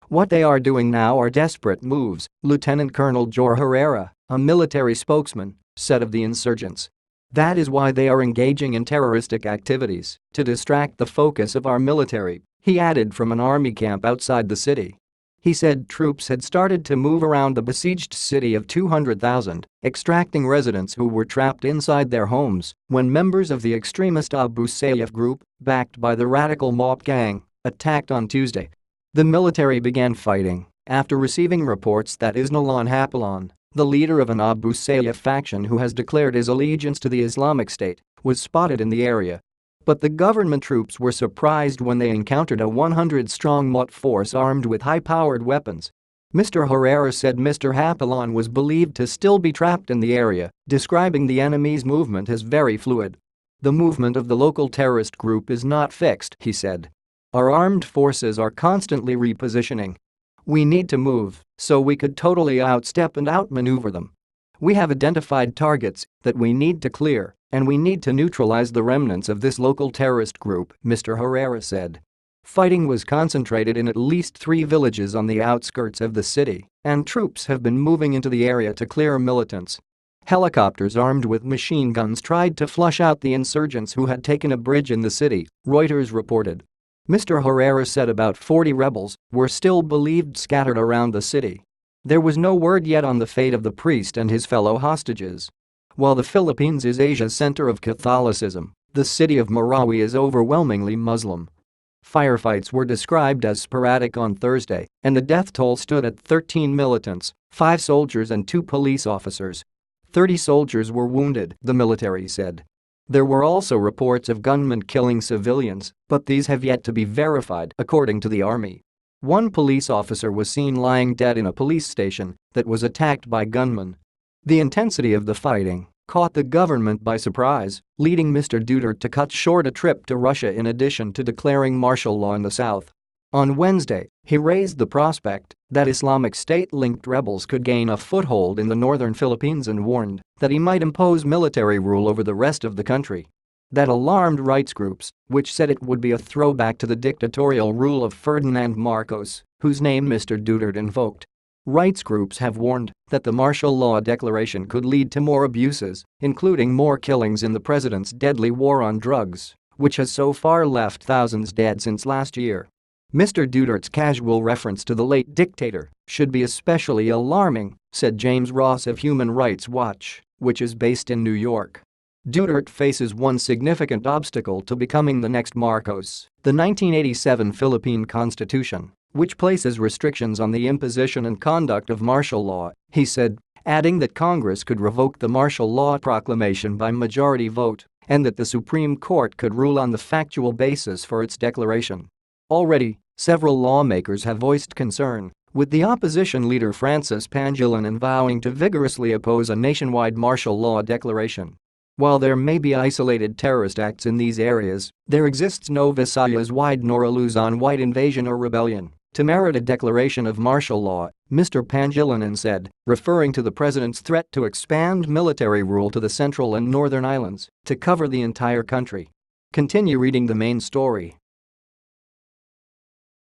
What they are doing now are desperate moves, Lieutenant Colonel Jor Herrera, a military spokesman, said of the insurgents. That is why they are engaging in terroristic activities, to distract the focus of our military, he added from an army camp outside the city. He said troops had started to move around the besieged city of 200,000, extracting residents who were trapped inside their homes when members of the extremist Abu Sayyaf group, backed by the radical Mop gang, attacked on Tuesday. The military began fighting after receiving reports that Isnalon Hapilon, the leader of an Abu Sayyaf faction who has declared his allegiance to the Islamic State, was spotted in the area. But the government troops were surprised when they encountered a 100-strong Mut force armed with high-powered weapons. Mr. Herrera said Mr. Hapilon was believed to still be trapped in the area, describing the enemy's movement as very fluid. The movement of the local terrorist group is not fixed, he said. Our armed forces are constantly repositioning. We need to move so we could totally outstep and outmaneuver them. We have identified targets that we need to clear, and we need to neutralize the remnants of this local terrorist group, Mr. Herrera said. Fighting was concentrated in at least 3 villages on the outskirts of the city, and troops have been moving into the area to clear militants. Helicopters armed with machine guns tried to flush out the insurgents who had taken a bridge in the city, Reuters reported. Mr. Herrera said about 40 rebels were still believed scattered around the city. There was no word yet on the fate of the priest and his fellow hostages. While the Philippines is Asia's center of Catholicism, the city of Marawi is overwhelmingly Muslim. Firefights were described as sporadic on Thursday, and the death toll stood at 13 militants, 5 soldiers and 2 police officers. 30 soldiers were wounded, the military said. There were also reports of gunmen killing civilians, but these have yet to be verified, according to the army. One police officer was seen lying dead in a police station that was attacked by gunmen. The intensity of the fighting caught the government by surprise, leading Mr. Duterte to cut short a trip to Russia in addition to declaring martial law in the south. On Wednesday, he raised the prospect that Islamic State-linked rebels could gain a foothold in the northern Philippines and warned that he might impose military rule over the rest of the country. That alarmed rights groups, which said it would be a throwback to the dictatorial rule of Ferdinand Marcos, whose name Mr. Duterte invoked. Rights groups have warned that the martial law declaration could lead to more abuses, including more killings in the president's deadly war on drugs, which has so far left thousands dead since last year. Mr. Duterte's casual reference to the late dictator should be especially alarming, said James Ross of Human Rights Watch, which is based in New York. Duterte faces one significant obstacle to becoming the next Marcos, the 1987 Philippine Constitution, which places restrictions on the imposition and conduct of martial law, he said, adding that Congress could revoke the martial law proclamation by majority vote and that the Supreme Court could rule on the factual basis for its declaration. Already, several lawmakers have voiced concern, with the opposition leader Francis Pangilinan vowing to vigorously oppose a nationwide martial law declaration. While there may be isolated terrorist acts in these areas, there exists no Visayas-wide nor a Luzon-wide invasion or rebellion to merit a declaration of martial law, Mr. Pangilinan said, referring to the president's threat to expand military rule to the central and northern islands to cover the entire country. Continue reading the main story.